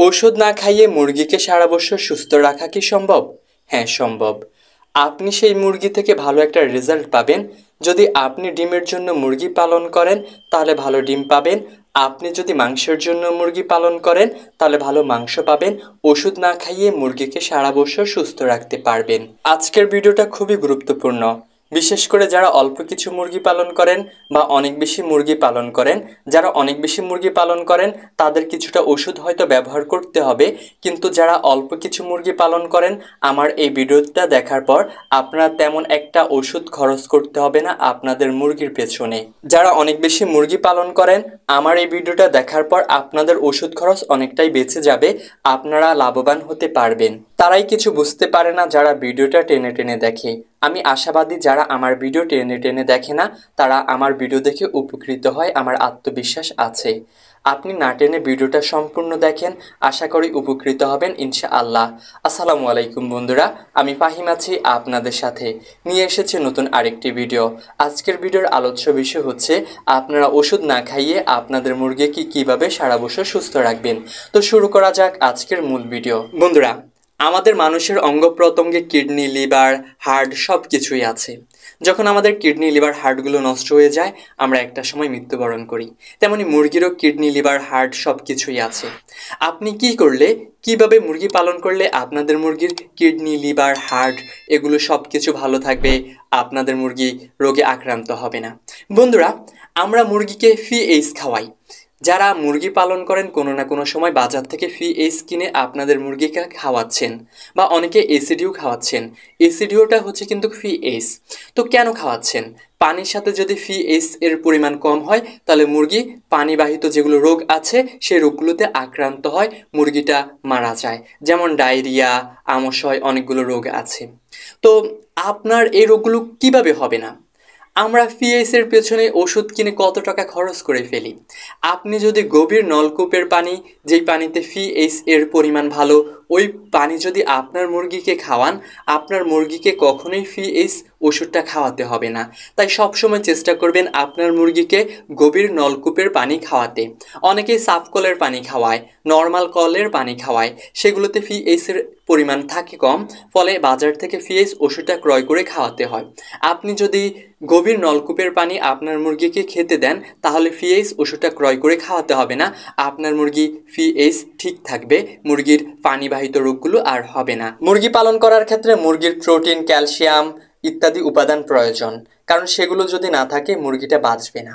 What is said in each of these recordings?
ঔষধ না খাইয়ে মুরগিকে সারা বছর সুস্থ রাখা কি সম্ভব? হ্যাঁ, সম্ভব। আপনি সেই মুরগি থেকে ভালো একটা রেজাল্ট পাবেন। যদি আপনি ডিমের জন্য মুরগি পালন করেন তাহলে ভালো ডিম পাবেন। আপনি যদি মাংসের জন্য মুরগি পালন করেন তাহলে ভালো মাংস পাবেন। ওষুধ না খাইয়ে মুরগিকে সারা বছর সুস্থ রাখতে পারবেন। আজকের ভিডিওটা খুবই গুরুত্বপূর্ণ, বিশেষ করে যারা অল্প কিছু মুরগি পালন করেন বা অনেক বেশি মুরগি পালন করেন। যারা অনেক বেশি মুরগি পালন করেন তাদের কিছুটা ওষুধ হয়তো ব্যবহার করতে হবে, কিন্তু যারা অল্প কিছু মুরগি পালন করেন আমার এই ভিডিওটা দেখার পর আপনারা তেমন একটা ওষুধ খরচ করতে হবে না আপনাদের মুরগির পেছনে। যারা অনেক বেশি মুরগি পালন করেন আমার এই ভিডিওটা দেখার পর আপনাদের ওষুধ খরচ অনেকটাই বেঁচে যাবে, আপনারা লাভবান হতে পারবেন। তারাই কিছু বুঝতে পারে না যারা ভিডিওটা টেনে টেনে দেখে। আমি আশাবাদী যারা আমার ভিডিও টেনে টেনে দেখে না তারা আমার ভিডিও দেখে উপকৃত হয়, আমার আত্মবিশ্বাস আছে। আপনি না টেনে ভিডিওটা সম্পূর্ণ দেখেন, আশা করি উপকৃত হবেন ইনশাআল্লাহ। আসসালামু আলাইকুম বন্ধুরা, আমি ফাহিম আছি আপনাদের সাথে। নিয়ে এসেছি নতুন আরেকটি ভিডিও। আজকের ভিডিওর আলোচ্য বিষয় হচ্ছে আপনারা ওষুধ না খাইয়ে আপনাদের মুরগিকে কীভাবে সারা বছর সুস্থ রাখবেন। তো শুরু করা যাক আজকের মূল ভিডিও। বন্ধুরা, আমাদের মানুষের অঙ্গ প্রত্যঙ্গে কিডনি, লিভার, হার্ট সব কিছুই আছে। যখন আমাদের কিডনি, লিভার, হার্টগুলো নষ্ট হয়ে যায় আমরা একটা সময় মৃত্যুবরণ করি। তেমনি মুরগিরও কিডনি, লিভার, হার্ট সব কিছুই আছে। আপনি কি করলে, কিভাবে মুরগি পালন করলে আপনাদের মুরগির কিডনি, লিভার, হার্ট এগুলো সব কিছু ভালো থাকবে, আপনাদের মুরগি রোগে আক্রান্ত হবে না? বন্ধুরা, আমরা মুরগিকে FEH খাওয়াই। যারা মুরগি পালন করেন কোনো না কোনো সময় বাজার থেকে FEH কিনে আপনাদের মুরগিকে খাওয়াচ্ছেন, বা অনেকে এসিডিও খাওয়াচ্ছেন। এসিডিওটা হচ্ছে কিন্তু FEH। তো কেন খাওয়াচ্ছেন? পানির সাথে যদি FEH এর পরিমাণ কম হয় তাহলে মুরগি পানিবাহিত যেগুলো রোগ আছে সেই রোগগুলোতে আক্রান্ত হয়, মুরগিটা মারা যায়। যেমন ডায়রিয়া, আমাশয়, অনেকগুলো রোগ আছে। তো আপনার এই রোগগুলো কিভাবে হবে না? আমরা FEH এর পেছনে ওষুধ কিনে কত টাকা খরচ করে ফেলি। আপনি যদি গভীর নলকূপের পানি, যেই পানিতে FEH এর পরিমাণ ভালো, ওই পানি যদি আপনার মুরগিকে খাওয়ান, আপনার মুরগিকে কখনোই FEH ওষুধটা খাওয়াতে হবে না। তাই সবসময় চেষ্টা করবেন আপনার মুরগিকে গভীর নলকূপের পানি খাওয়াতে। অনেকেই সাফ কলের পানি খাওয়ায়, নর্মাল কলের পানি খাওয়ায়, সেগুলোতে FEH এর পরিমাণ থাকে কম, ফলে বাজার থেকে FEH ওষুধটা ক্রয় করে খাওয়াতে হয়। আপনি যদি গভীর নলকূপের পানি আপনার মুরগিকে খেতে দেন তাহলে FEH ওষুধটা ক্রয় করে খাওয়াতে হবে না। আপনার মুরগি FEH ঠিক থাকবে, মুরগির পানিবাহিত রোগগুলো আর হবে না। মুরগি পালন করার ক্ষেত্রে মুরগির প্রোটিন, ক্যালসিয়াম ইত্যাদি উপাদান প্রয়োজন, কারণ সেগুলো যদি না থাকে মুরগিটা বাঁচবে না।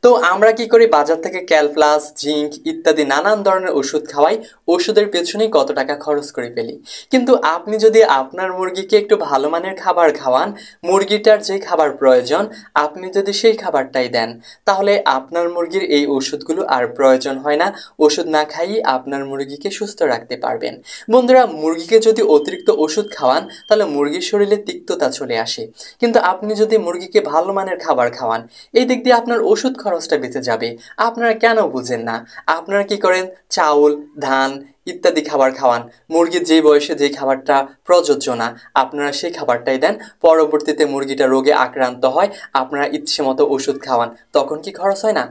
তো আমরা কি করি, বাজার থেকে ক্যালপ্লাস, জিঙ্ক ইত্যাদি নানান ধরনের ওষুধ খাওয়াই, ওষুধের পেছনেই কত টাকা খরচ করে ফেলি। কিন্তু আপনি যদি আপনার মুরগিকে একটু ভালো মানের খাবার খাওয়ান, মুরগিটার যে খাবার প্রয়োজন আপনি যদি সেই খাবারটাই দেন, তাহলে আপনার মুরগির এই ওষুধগুলো আর প্রয়োজন হয় না। ওষুধ না খাইয়ে আপনার মুরগিকে সুস্থ রাখতে পারবেন। বন্ধুরা, মুরগিকে যদি অতিরিক্ত ওষুধ খাওয়ান তাহলে মুরগির শরীরে তিক্ততা চলে আসে, কিন্তু আপনি যদি মুরগিকে ভালো মানের খাবার খাওয়ান এই দিক দিয়ে আপনার ওষুধ খরচটা বেঁচে যাবে। আপনারা কেন বুঝেন না? আপনারা কি করেন, চাউল, ধান ইত্যাদি খাবার খাওয়ান। মুরগির যেই বয়সে যেই খাবারটা প্রযোজ্য না আপনারা সেই খাবারটাই দেন, পরবর্তীতে মুরগিটা রোগে আক্রান্ত হয়, আপনারা ইচ্ছে মতো ওষুধ খাওয়ান, তখন কি খরচ হয় না?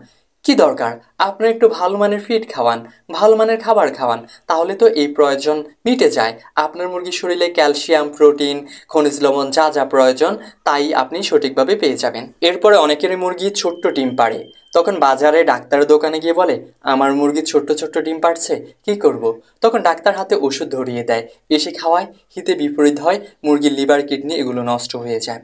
কি দরকার, আপনারা একটু ভালো মানের ফিড খাওয়ান, ভালো মানের খাবার খাওয়ান, তাহলে তো এই প্রয়োজন মিটে যায়। আপনার মুরগির শরীরে ক্যালসিয়াম, প্রোটিন, খনিজ লবণ যা যা প্রয়োজন তাই আপনি সঠিকভাবে পেয়ে যাবেন। এরপরে অনেকেরই মুরগি ছোট্ট ডিম পাড়ে, তখন বাজারে ডাক্তারের দোকানে গিয়ে বলে আমার মুরগি ছোট্ট ছোট্ট ডিম পাড়ছে, কি করব? তখন ডাক্তার হাতে ওষুধ ধরিয়ে দেয়, এসে খাওয়ায়, হিতে বিপরীত হয়, মুরগির লিভার, কিডনি এগুলো নষ্ট হয়ে যায়।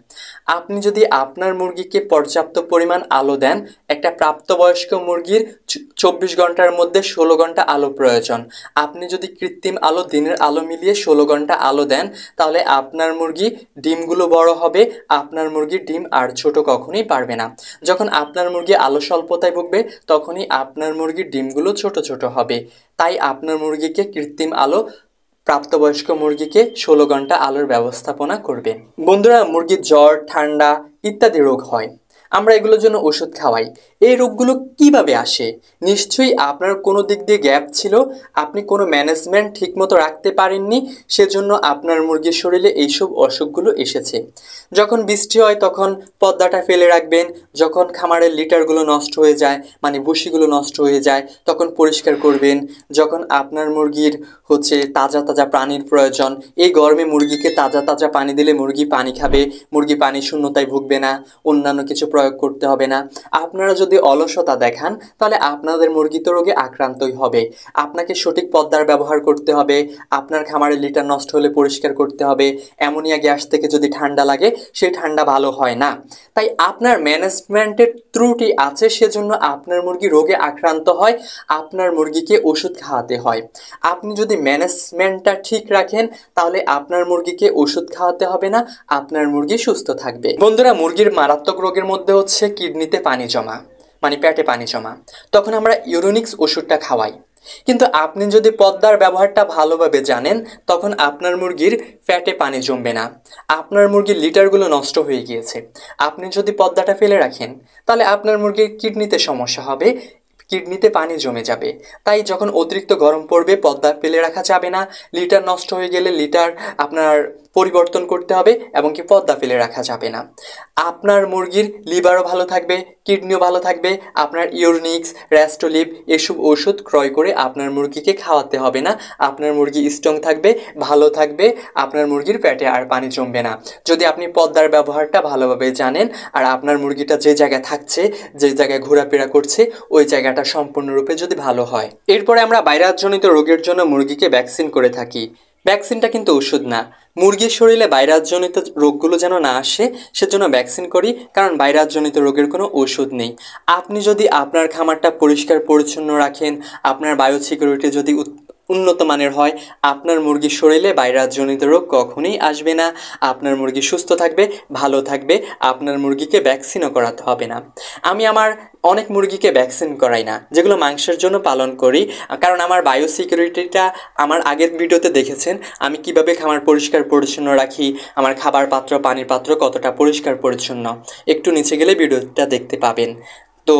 আপনি যদি আপনার মুরগিকে পর্যাপ্ত পরিমাণ আলো দেন, একটা প্রাপ্তবয়স্ক মুরগির 24 ঘন্টার মধ্যে 16 ঘন্টা আলো প্রয়োজন। আপনি যদি কৃত্রিম আলো, দিনের আলো মিলিয়ে 16 ঘন্টা আলো দেন তাহলে আপনার মুরগি ডিমগুলো বড় হবে, আপনার মুরগির ডিম আর ছোট কখনোই পারবে না। যখন আপনার মুরগি আলো স্বল্পতায় ভুগবে তখনই আপনার মুরগির ডিমগুলো ছোট ছোট হবে। তাই আপনার মুরগিকে কৃত্রিম আলো, প্রাপ্তবয়স্ক মুরগিকে 16 ঘন্টা আলোর ব্যবস্থাপনা করবেন। বন্ধুরা, মুরগির জ্বর, ঠান্ডা ইত্যাদি রোগ হয়, আমরা এগুলোর জন্য ওষুধ খাওয়াই। এই রোগগুলো কিভাবে আসে? নিশ্চয়ই আপনার কোনো দিক দিয়ে গ্যাপ ছিল, আপনি কোনো ম্যানেজমেন্ট ঠিকমতো রাখতে পারেননি, সেজন্য আপনার মুরগির শরীরে এইসব অসুখগুলো এসেছে। যখন বৃষ্টি হয় তখন পর্দাটা ফেলে রাখবেন, যখন খামারের লিটারগুলো নষ্ট হয়ে যায় মানে ভুসিগুলো নষ্ট হয়ে যায় তখন পরিষ্কার করবেন, যখন আপনার মুরগির তাজা তাজা পানির প্রয়োজন, এই গরমে মুরগিকে তাজা তাজা পানি দিলে মুরগি পানি খাবে, মুরগি পানি শূন্যতায় ভুগবে না, অন্যান্য কিছু প্রয়োগ করতে হবে না। আপনারা যদি অলসতা দেখান তাহলে আপনাদের মুরগি তো রোগে আক্রান্তই হবে। আপনাকে সঠিক পদ্মার ব্যবহার করতে হবে, আপনার খামারের লিটার নষ্ট হলে পরিষ্কার করতে হবে। অ্যামোনিয়া গ্যাস থেকে যদি ঠান্ডা লাগে সেই ঠান্ডা ভালো হয় না। তাই আপনার ম্যানেজমেন্টের ত্রুটি আছে, সেজন্য আপনার মুরগি রোগে আক্রান্ত হয়, আপনার মুরগিকে ওষুধ খাওয়াতে হয়। আপনি যদি ম্যানেজমেন্টটা ঠিক রাখেন তাহলে আপনার মুরগিকে ওষুধ খাওয়াতে হবে না, আপনার মুরগি সুস্থ থাকবে। বন্ধুরা, মুরগির মারাত্মক রোগের মধ্যে হচ্ছে কিডনিতে পানি জমা, মানে পেটে পানি জমা। তখন আমরা ইউরোনিক্স ওষুধটা খাওয়াই। কিন্তু আপনি যদি পদ্মার ব্যবহারটা ভালোভাবে জানেন তখন আপনার মুরগির ফ্যাটে পানি জমবে না, আপনার মুরগির লিটারগুলো নষ্ট হয়ে গিয়েছে। আপনি যদি পদ্মাটা ফেলে রাখেন তাহলে আপনার মুরগির কিডনিতে সমস্যা হবে, কিডনিতে পানি জমে যাবে। তাই যখন অতিরিক্ত গরম পড়বে পদ্মা ফেলে রাখা যাবে না, লিটার নষ্ট হয়ে গেলে লিটার আপনার পরিবর্তন করতে হবে এবং কি পদ্মা ফেলে রাখা যাবে না। আপনার মুরগির লিভারও ভালো থাকবে, কিডনিও ভালো থাকবে। আপনার ইউরোনিক্স, র্যাস্টোলিভ এসব ওষুধ ক্রয় করে আপনার মুরগিকে খাওয়াতে হবে না, আপনার মুরগি স্ট্রং থাকবে, ভালো থাকবে, আপনার মুরগির পেটে আর পানি জমবে না। যদি আপনি পদ্মার ব্যবহারটা ভালোভাবে জানেন আর আপনার মুরগিটা যে জায়গায় থাকছে, যে জায়গায় ঘোরাফেরা করছে ওই জায়গাটা সম্পূর্ণরূপে যদি ভালো হয়। এরপরে আমরা ভাইরাসজনিত রোগের জন্য মুরগিকে ভ্যাকসিন করে থাকি। ভ্যাকসিনটা কিন্তু ওষুধ না, মুরগির শরীরে ভাইরাসজনিত রোগগুলো যেন না আসে সেজন্য ভ্যাকসিন করি, কারণ ভাইরাসজনিত রোগের কোনো ওষুধ নেই। আপনি যদি আপনার খামারটা পরিষ্কার পরিচ্ছন্ন রাখেন, আপনার বায়োসিকিউরিটি যদি উন্নত মানের হয়, আপনার মুরগির শরীরে ভাইরাসজনিত রোগ কখনোই আসবে না, আপনার মুরগি সুস্থ থাকবে, ভালো থাকবে, আপনার মুরগিকে ভ্যাকসিনও করাতে হবে না। আমি আমার অনেক মুরগিকে ভ্যাকসিন করাই না, যেগুলো মাংসের জন্য পালন করি, কারণ আমার বায়োসিকিউরিটিটা আমার আগের ভিডিওতে দেখেছেন আমি কিভাবে খামার পরিষ্কার পরিচ্ছন্ন রাখি, আমার খাবার পাত্র, পানির পাত্র কতটা পরিষ্কার পরিচ্ছন্ন, একটু নিচে গেলে ভিডিওটা দেখতে পাবেন। তো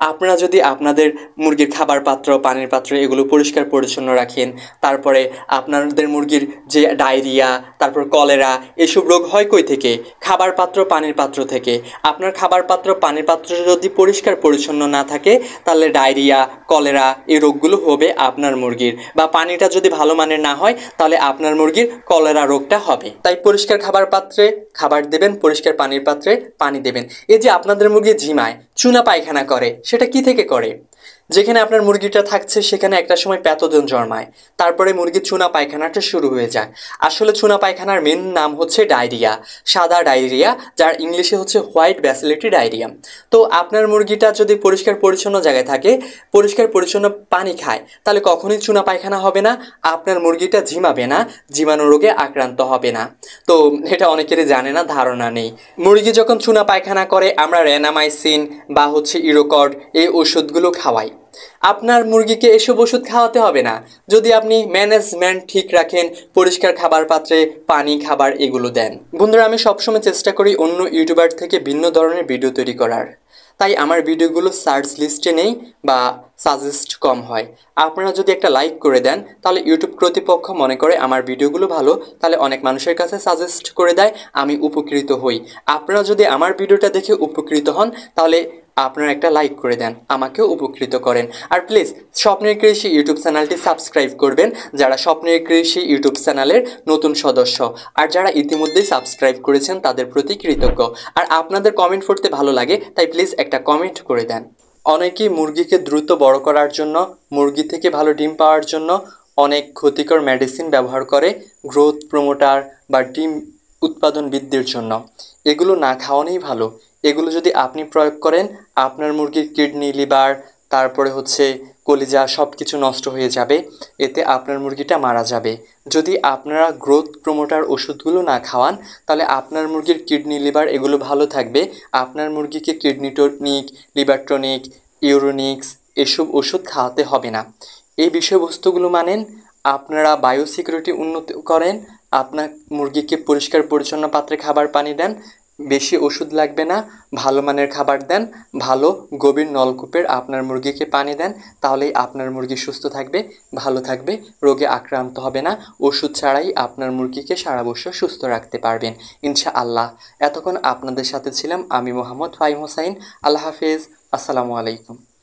আপনারা যদি আপনাদের মুরগির খাবার পাত্র, পানির পাত্র এগুলো পরিষ্কার পরিচ্ছন্ন রাখেন, তারপরে আপনাদের মুরগির যে ডায়রিয়া, তারপর কলেরা এসব রোগ হয় কই থেকে? খাবার পাত্র, পানির পাত্র থেকে। আপনার খাবার পাত্র, পানির পাত্র যদি পরিষ্কার পরিচ্ছন্ন না থাকে তাহলে ডায়রিয়া, কলেরা এই রোগগুলো হবে আপনার মুরগির, বা পানিটা যদি ভালো মানের না হয় তাহলে আপনার মুরগির কলেরা রোগটা হবে। তাই পরিষ্কার খাবার পাত্রে খাবার দেবেন, পরিষ্কার পানির পাত্রে পানি দেবেন। এই যে আপনাদের মুরগি ঝিমায়, চুনা পায়খানা করে, সেটা কি থেকে করে? যেখানে আপনার মুরগিটা থাকছে সেখানে একটা সময় প্যাথোজেন জন্মায়, তারপরে মুরগির চুনা পায়খানাটা শুরু হয়ে যায়। আসলে চুনা পায়খানার মেন নাম হচ্ছে ডায়রিয়া, সাদা ডায়রিয়া, যার ইংলিশে হচ্ছে হোয়াইট ব্যাসিলিটি ডায়রিয়া। তো আপনার মুরগিটা যদি পরিষ্কার পরিচ্ছন্ন জায়গায় থাকে, পরিষ্কার পরিচ্ছন্ন পানি খায়, তাহলে কখনোই চুনা পায়খানা হবে না, আপনার মুরগিটা ঝিমাবে না, জীবাণু রোগে আক্রান্ত হবে না। তো এটা অনেকেরই জানে না, ধারণা নেই। মুরগি যখন চুনা পায়খানা করে আমরা রেনামাইসিন বা ইরোকড এই ওষুধগুলো খাওয়াই। আপনার মুরগিকে এসব ওষুধ খাওয়াতে হবে না যদি আপনি ম্যানেজমেন্ট ঠিক রাখেন, পরিষ্কার খাবার পাত্রে পানি, খাবার এগুলো দেন। বন্ধুরা, আমি সবসময় চেষ্টা করি অন্য ইউটিউবার থেকে ভিন্ন ধরনের ভিডিও তৈরি করার, তাই আমার ভিডিওগুলো সার্চ লিস্টে নেই বা সাজেস্ট কম হয়। আপনারা যদি একটা লাইক করে দেন তাহলে ইউটিউব কর্তৃপক্ষ মনে করে আমার ভিডিওগুলো ভালো, তাহলে অনেক মানুষের কাছে সাজেস্ট করে দেয়, আমি উপকৃত হই। আপনারা যদি আমার ভিডিওটা দেখে উপকৃত হন তাহলে আপনারা একটা লাইক করে দেন, আমাকেও উপকৃত করেন। আর প্লিজ স্বপ্নের কৃষি ইউটিউব চ্যানেলটি সাবস্ক্রাইব করবেন যারা স্বপ্নের কৃষি ইউটিউব চ্যানেলের নতুন সদস্য, আর যারা ইতিমধ্যেই সাবস্ক্রাইব করেছেন তাদের প্রতি কৃতজ্ঞ। আর আপনাদের কমেন্ট পড়তে ভালো লাগে, তাই প্লিজ একটা কমেন্ট করে দেন। অনেকেই মুরগিকে দ্রুত বড় করার জন্য, মুরগি থেকে ভালো ডিম পাওয়ার জন্য অনেক ক্ষতিকর মেডিসিন ব্যবহার করে, গ্রোথ প্রমোটার বা ডিম উৎপাদন বৃদ্ধির জন্য। এগুলো না খাওয়ানোই ভালো। এগুলো যদি আপনি প্রয়োগ করেন আপনার মুরগির কিডনি, লিভার, তারপরে কলিজা সব কিছু নষ্ট হয়ে যাবে, এতে আপনার মুরগিটা মারা যাবে। যদি আপনারা গ্রোথ প্রমোটার ওষুধগুলো না খাওয়ান তাহলে আপনার মুরগির কিডনি, লিভার এগুলো ভালো থাকবে। আপনার মুরগিকে কিডনি টনিক, লিভার টনিক, ইউরোনিক্স এসব ওষুধ খাওয়াতে হবে না। এই বিষয়বস্তুগুলো মানেন, আপনারা বায়োসিকিউরিটি উন্নত করেন, আপনার মুরগিকে পরিষ্কার পরিচ্ছন্ন পাত্রে খাবার পানি দেন, বেশি ওষুধ লাগবে না, ভালো মানের খাবার দেন, ভালো গভীর নলকূপের আপনার মুরগিকে পানি দেন, তাহলেই আপনার মুরগি সুস্থ থাকবে, ভালো থাকবে, রোগে আক্রান্ত হবে না। ওষুধ ছাড়াই আপনার মুরগিকে সারা বছর সুস্থ রাখতে পারবেন ইনশাআল্লাহ। এতক্ষণ আপনাদের সাথে ছিলাম আমি মোহাম্মদ ফাহিম হোসাইন। আল্লাহ হাফেজ। আসসালামু আলাইকুম।